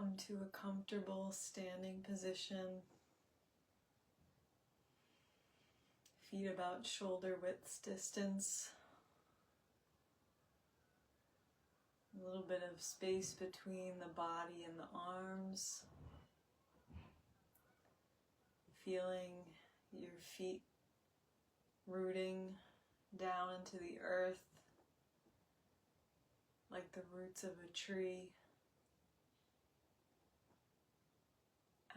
Come to a comfortable standing position. Feet about shoulder width distance. A little bit of space between the body and the arms. Feeling your feet rooting down into the earth like the roots of a tree.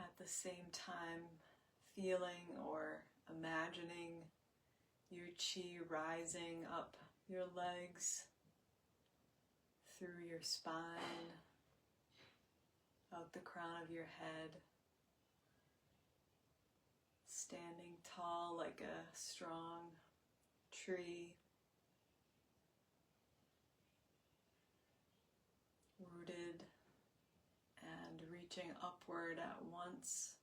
At the same time, feeling or imagining your chi rising up your legs, through your spine, out the crown of your head, standing tall like a strong tree, rooted and reaching upward at once.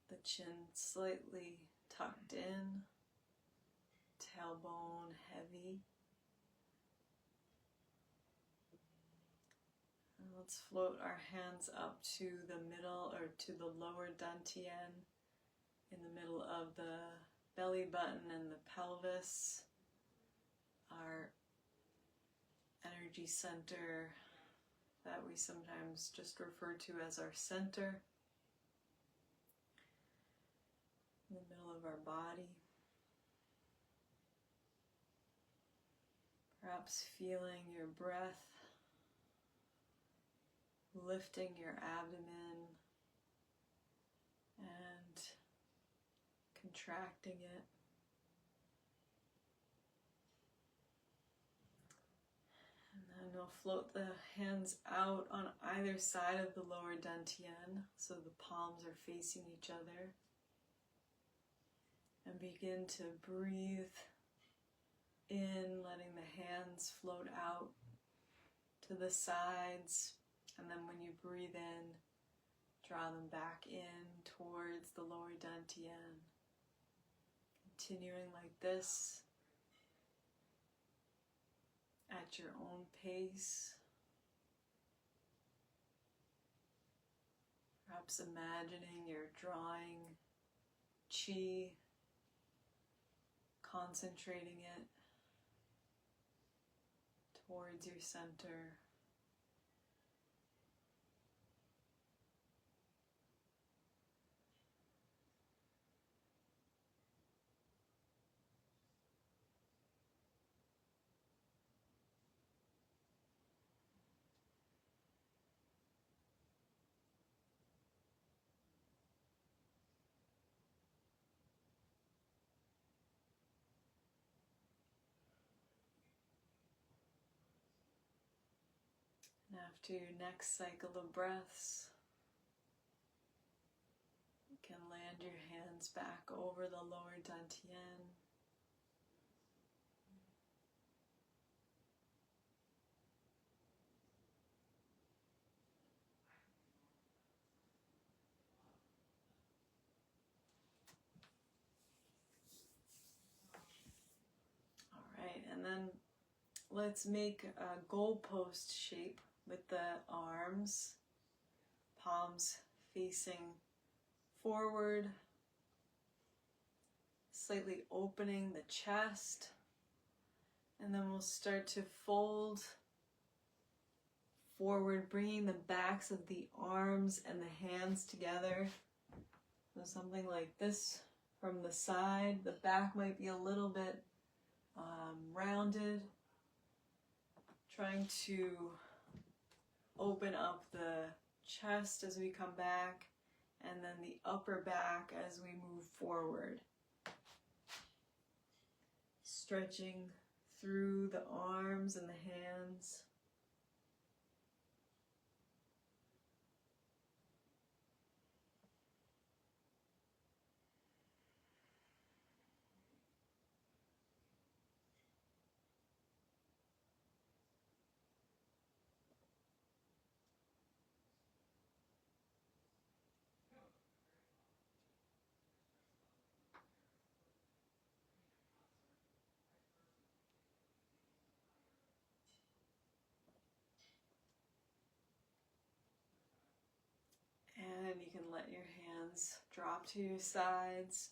The chin slightly tucked in, tailbone heavy. And let's float our hands up to the middle or to the lower dantian, in the middle of the belly button and the pelvis, our energy center that we sometimes just refer to as our center, in the middle of our body. Perhaps feeling your breath lifting your abdomen and contracting it. And then we'll float the hands out on either side of the lower dantian so the palms are facing each other. And begin to breathe in, letting the hands float out to the sides. And then when you breathe in, draw them back in towards the lower dantian. Continuing like this at your own pace. Perhaps imagining you're drawing chi, concentrating it towards your center. And after your next cycle of breaths, you can land your hands back over the lower dantian. All right, and then let's make a goalpost shape with the arms, palms facing forward, slightly opening the chest, and then we'll start to fold forward, bringing the backs of the arms and the hands together. So something like this from the side. The back might be a little bit rounded, trying to open up the chest as we come back, and then the upper back as we move forward. Stretching through the arms and the hands. you can let your hands drop to your sides.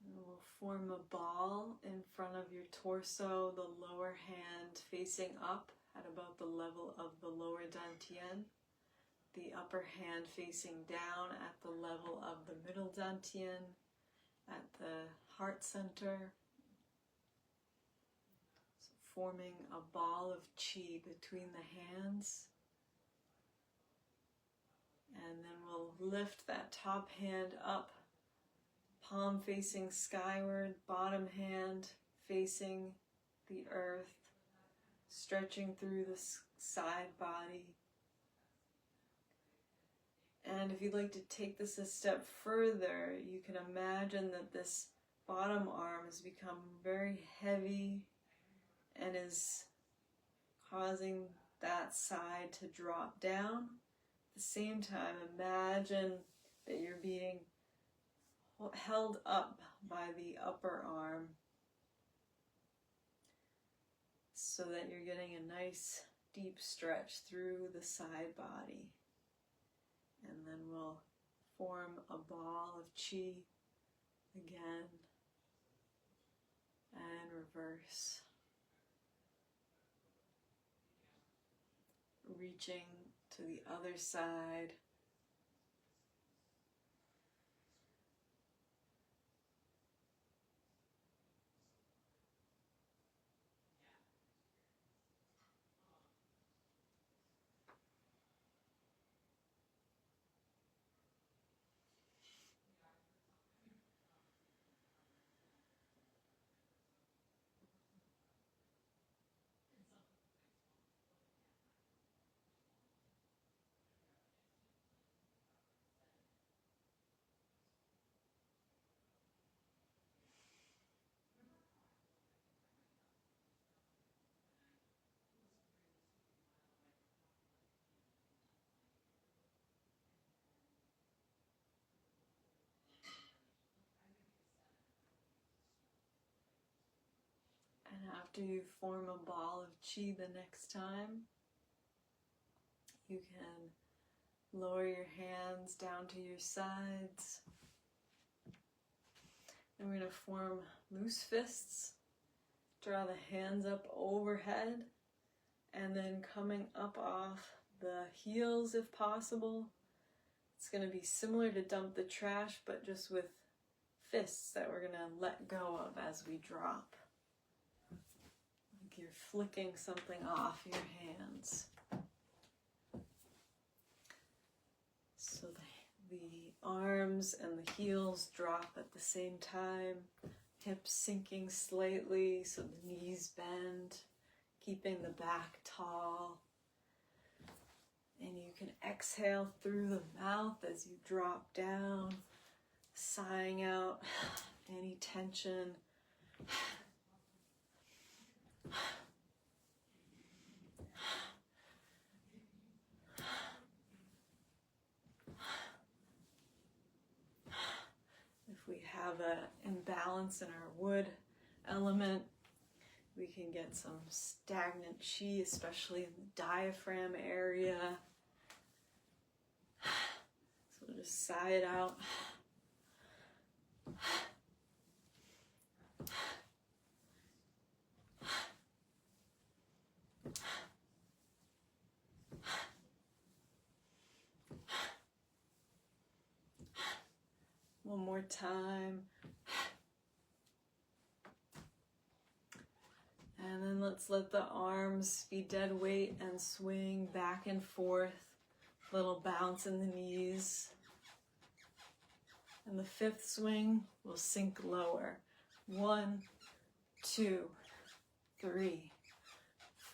And we'll form a ball in front of your torso, the lower hand facing up at about the level of the lower dantian, the upper hand facing down at the level of the middle dantian, at the heart center. So forming a ball of qi between the hands. And then we'll lift that top hand up, palm facing skyward, bottom hand facing the earth, stretching through the side body. And if you'd like to take this a step further, you can imagine that this bottom arm has become very heavy and is causing that side to drop down. At the same time, imagine that you're being held up by the upper arm so that you're getting a nice deep stretch through the side body. And then we'll form a ball of qi again and reverse. Reaching to the other side. And after you form a ball of qi the next time, you can lower your hands down to your sides. And we're going to form loose fists. Draw the hands up overhead, and then coming up off the heels if possible. It's going to be similar to dump the trash, but just with fists that we're going to let go of as we drop. Like you're flicking something off your hands. So the arms and the heels drop at the same time. Hips sinking slightly so the knees bend, keeping the back tall. And you can exhale through the mouth as you drop down, sighing out any tension. If we have an imbalance in our wood element, we can get some stagnant qi, especially in the diaphragm area. So we'll just sigh it out. One more time. And then let's let the arms be dead weight and swing back and forth. Little bounce in the knees. And the fifth swing will sink lower. 1, 2, 3,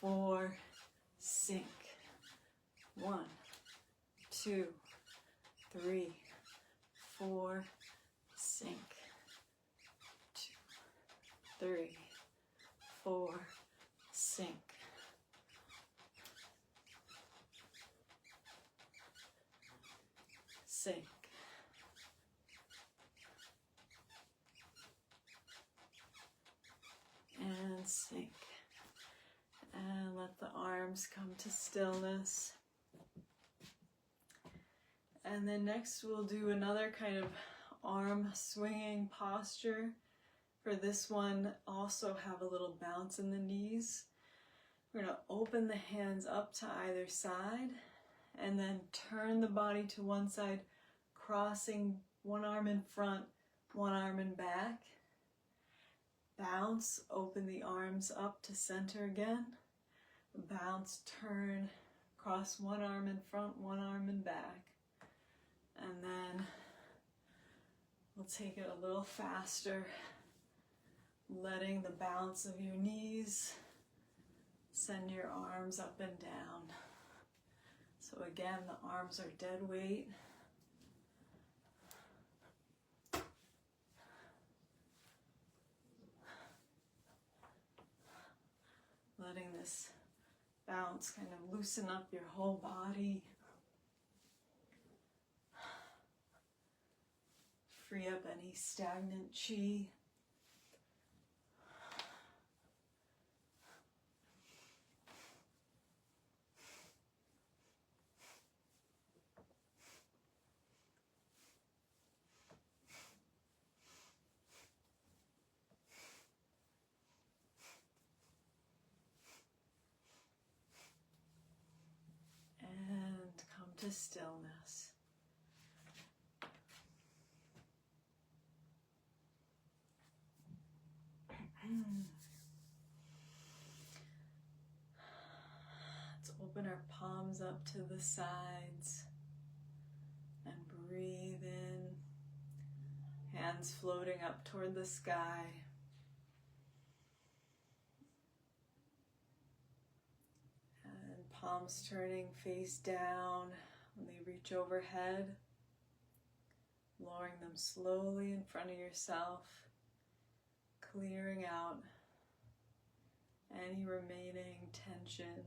4, sink. 1, 2, 3, 4, sink. 2, 3, 4, sink. Sink. And sink. And let the arms come to stillness. And then next we'll do another kind of arm swinging posture. For this one, also have a little bounce in the knees. We're going to open the hands up to either side and then turn the body to one side, crossing one arm in front, one arm in back. Bounce, open the arms up to center again. Bounce, turn, cross one arm in front, one arm in back. And then we'll take it a little faster, letting the bounce of your knees send your arms up and down. So again, the arms are dead weight. Letting this bounce kind of loosen up your whole body. Free up any stagnant chi. And come to stillness. Let's open our palms up to the sides and breathe in, hands floating up toward the sky. And palms turning face down when they reach overhead, lowering them slowly in front of yourself, clearing out any remaining tension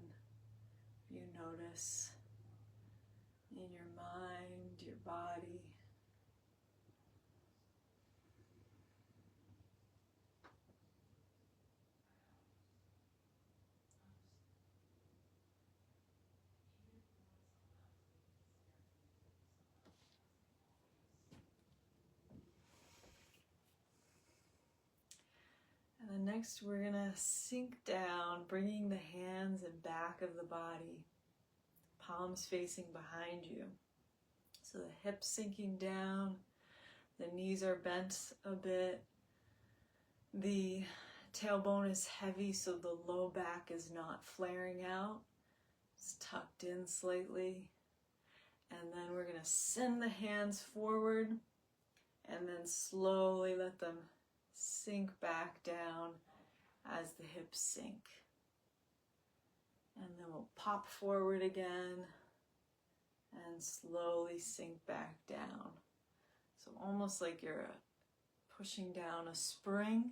you notice in your mind, your body. And then next we're going to sink down, bringing the hands and back of the body, palms facing behind you. So the hips sinking down, the knees are bent a bit, the tailbone is heavy so the low back is not flaring out, it's tucked in slightly. And then we're going to send the hands forward and then slowly let them sink back down as the hips sink. And then we'll pop forward again and slowly sink back down. So almost like you're pushing down a spring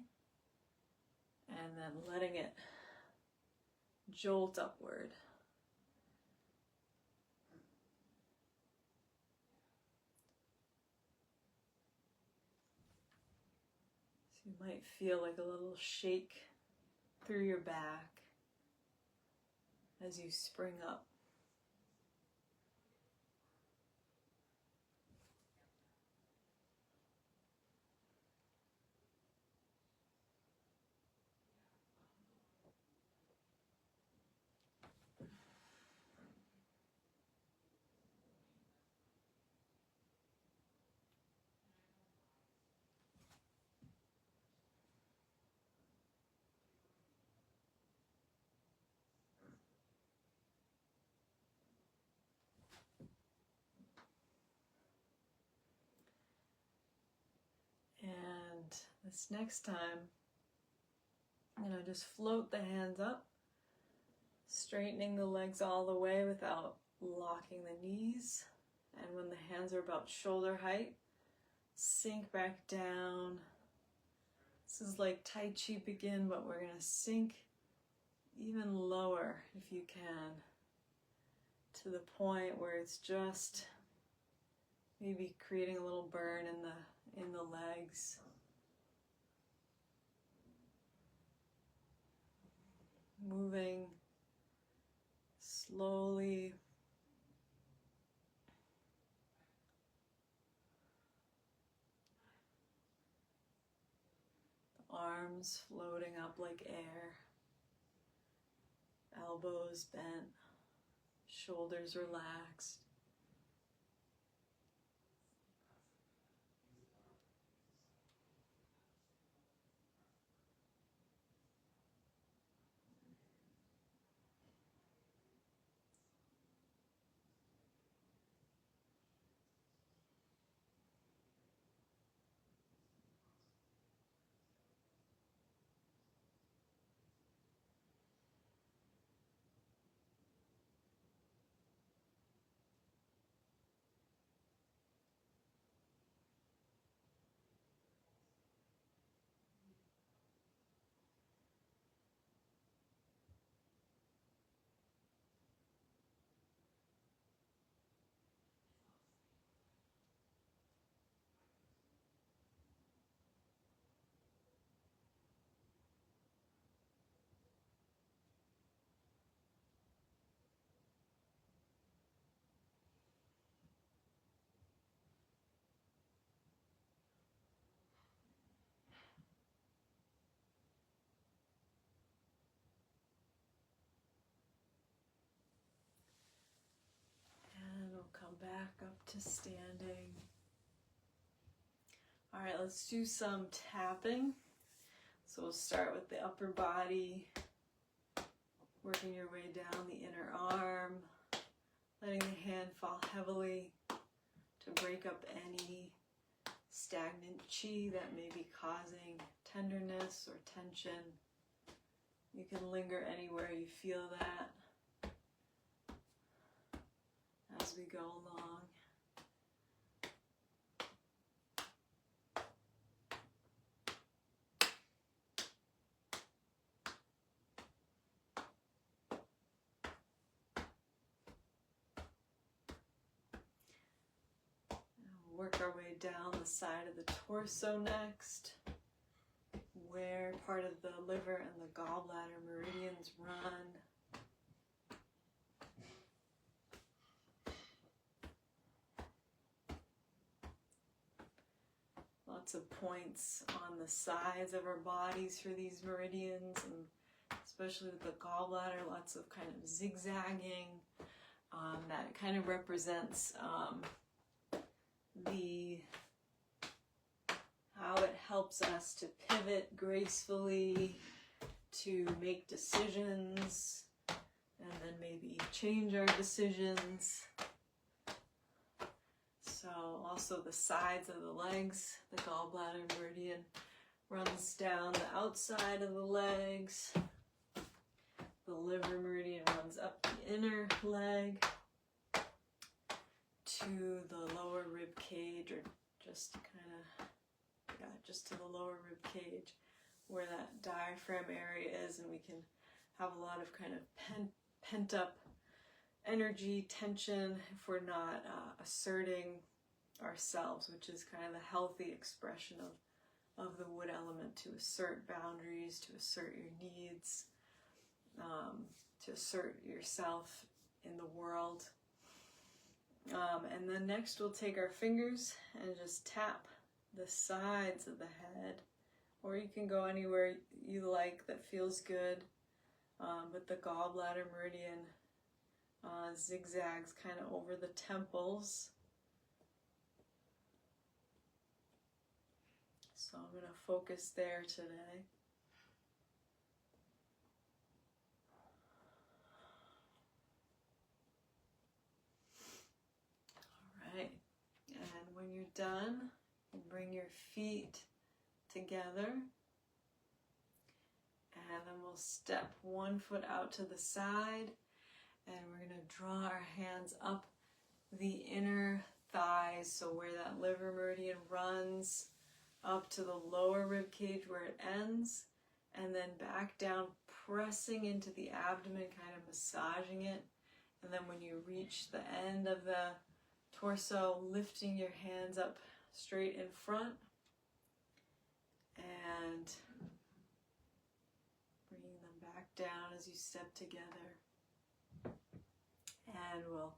and then letting it jolt upward. You might feel like a little shake through your back as you spring up. And this next time, I'm going to just float the hands up, straightening the legs all the way without locking the knees. And when the hands are about shoulder height, sink back down. This is like Tai Chi begin, but we're going to sink even lower if you can, to the point where it's just maybe creating a little burn in the legs. Moving slowly arms floating up like air. Elbows bent, shoulders relaxed. And we'll come back up to standing. All right, let's do some tapping. So we'll start with the upper body, working your way down the inner arm, letting the hand fall heavily to break up any stagnant chi that may be causing tenderness or tension. You can linger anywhere you feel that as we go along. Work our way down the side of the torso next, where part of the liver and the gallbladder meridians run. Lots of points on the sides of our bodies for these meridians, and especially with the gallbladder, lots of kind of zigzagging. That kind of represents how it helps us to pivot gracefully, to make decisions, and then maybe change our decisions. So also the sides of the legs, the gallbladder meridian runs down the outside of the legs. The liver meridian runs up the inner leg to the lower rib cage, or just just to the lower rib cage, where that diaphragm area is, and we can have a lot of kind of pent up energy, tension, if we're not asserting ourselves, which is kind of the healthy expression of the wood element, to assert boundaries, to assert your needs, to assert yourself in the world. And then next we'll take our fingers and just tap the sides of the head, or you can go anywhere you like that feels good, but the gallbladder meridian zigzags kind of over the temples. So I'm going to focus there today. All right, and when you're done, you bring your feet together, and then we'll step one foot out to the side, and we're going to draw our hands up the inner thighs, so where that liver meridian runs up to the lower rib cage where it ends, and then back down, pressing into the abdomen, kind of massaging it. And then when you reach the end of the torso, lifting your hands up straight in front and bringing them back down as you step together. And we'll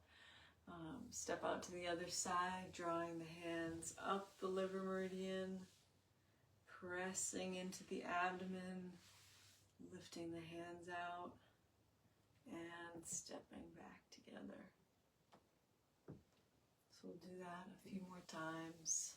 step out to the other side, drawing the hands up the liver meridian, pressing into the abdomen, lifting the hands out, and stepping back together. So we'll do that a few more times.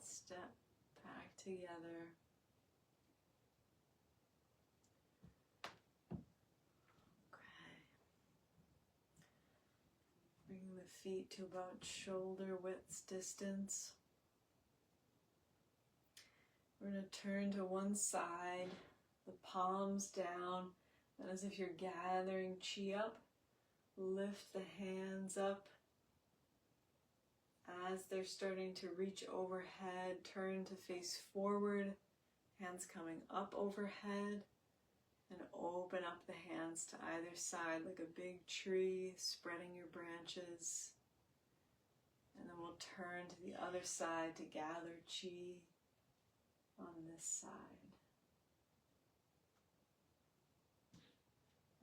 Step back together. Okay. Bringing the feet to about shoulder width distance. We're going to turn to one side, the palms down, and as if you're gathering chi up, lift the hands up. As they're starting to reach overhead, turn to face forward, hands coming up overhead, and open up the hands to either side like a big tree, spreading your branches. And then we'll turn to the other side to gather chi on this side.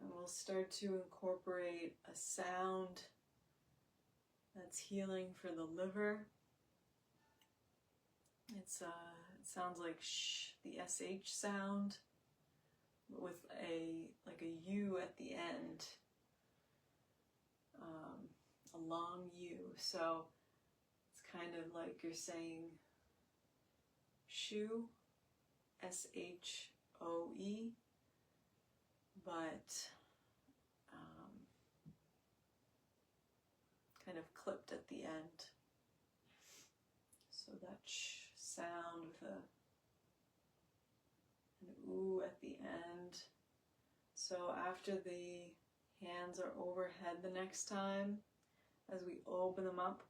And we'll start to incorporate a sound that's healing for the liver. It sounds like sh, the sh sound, with like a U at the end, a long U. So it's kind of like you're saying shoe, S-H-O-E, but kind of clipped at the end. So that sh sound with an oo at the end. So after the hands are overhead the next time, as we open them up,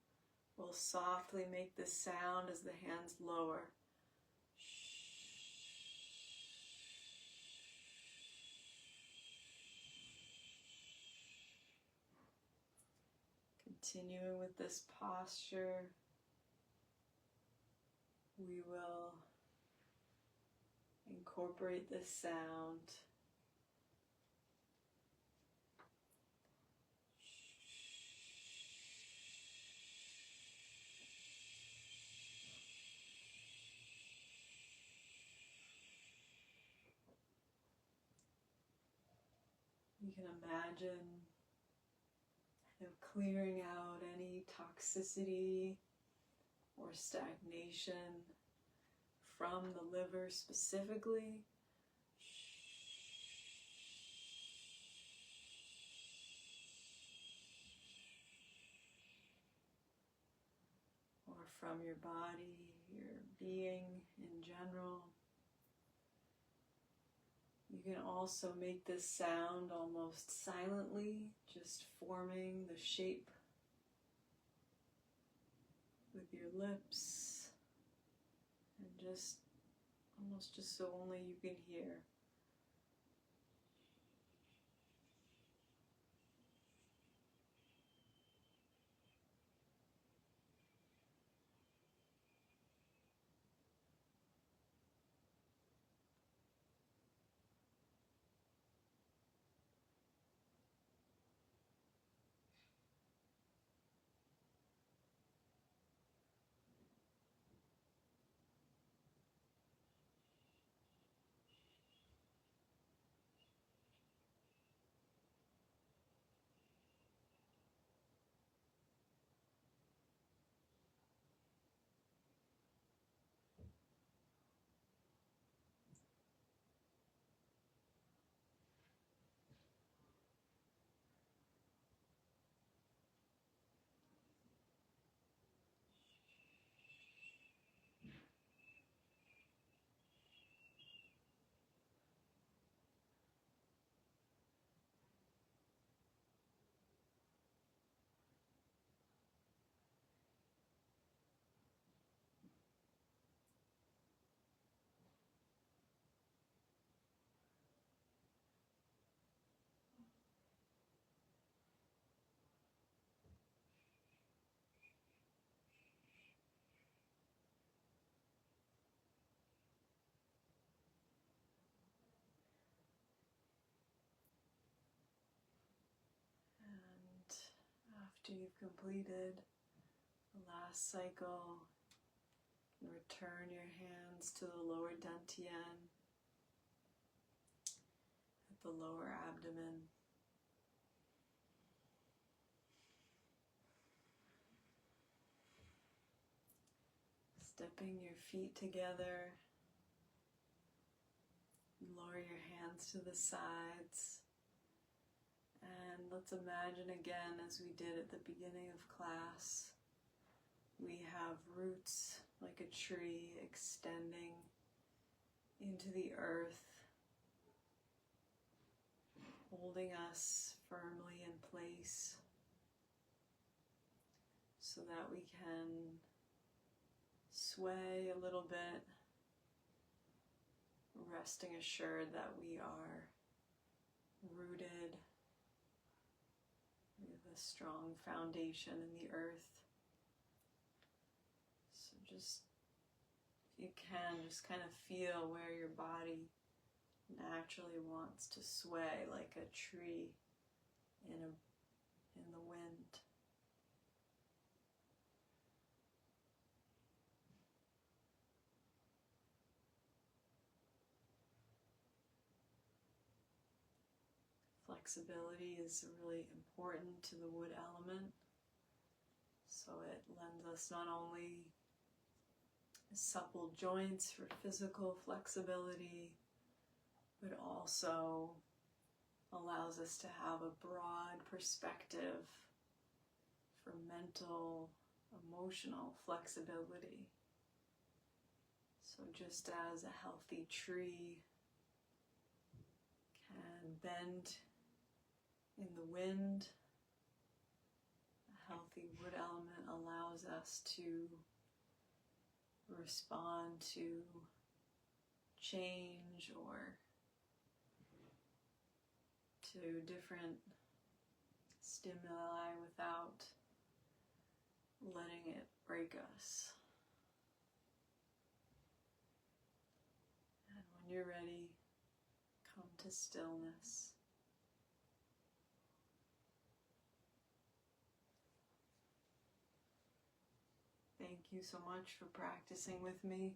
we'll softly make this sound as the hands lower. Continuing with this posture, we will incorporate this sound. You can imagine kind of clearing out any toxicity or stagnation from the liver specifically. Or from your body, your being in general. You can also make this sound almost silently, just forming the shape with your lips, and just almost just so only you can hear. After you've completed the last cycle, return your hands to the lower dantian, at the lower abdomen. Stepping your feet together, lower your hands to the sides, and let's imagine again, as we did at the beginning of class, we have roots like a tree extending into the earth, holding us firmly in place so that we can sway a little bit, resting assured that we are rooted. We have a strong foundation in the earth. So just, if you can, just kind of feel where your body naturally wants to sway like a tree in the wind. Flexibility is really important to the wood element, so it lends us not only supple joints for physical flexibility, but also allows us to have a broad perspective for mental, emotional flexibility. So just as a healthy tree can bend in the wind, a healthy wood element allows us to respond to change or to different stimuli without letting it break us. And when you're ready, come to stillness. Thank you so much for practicing with me.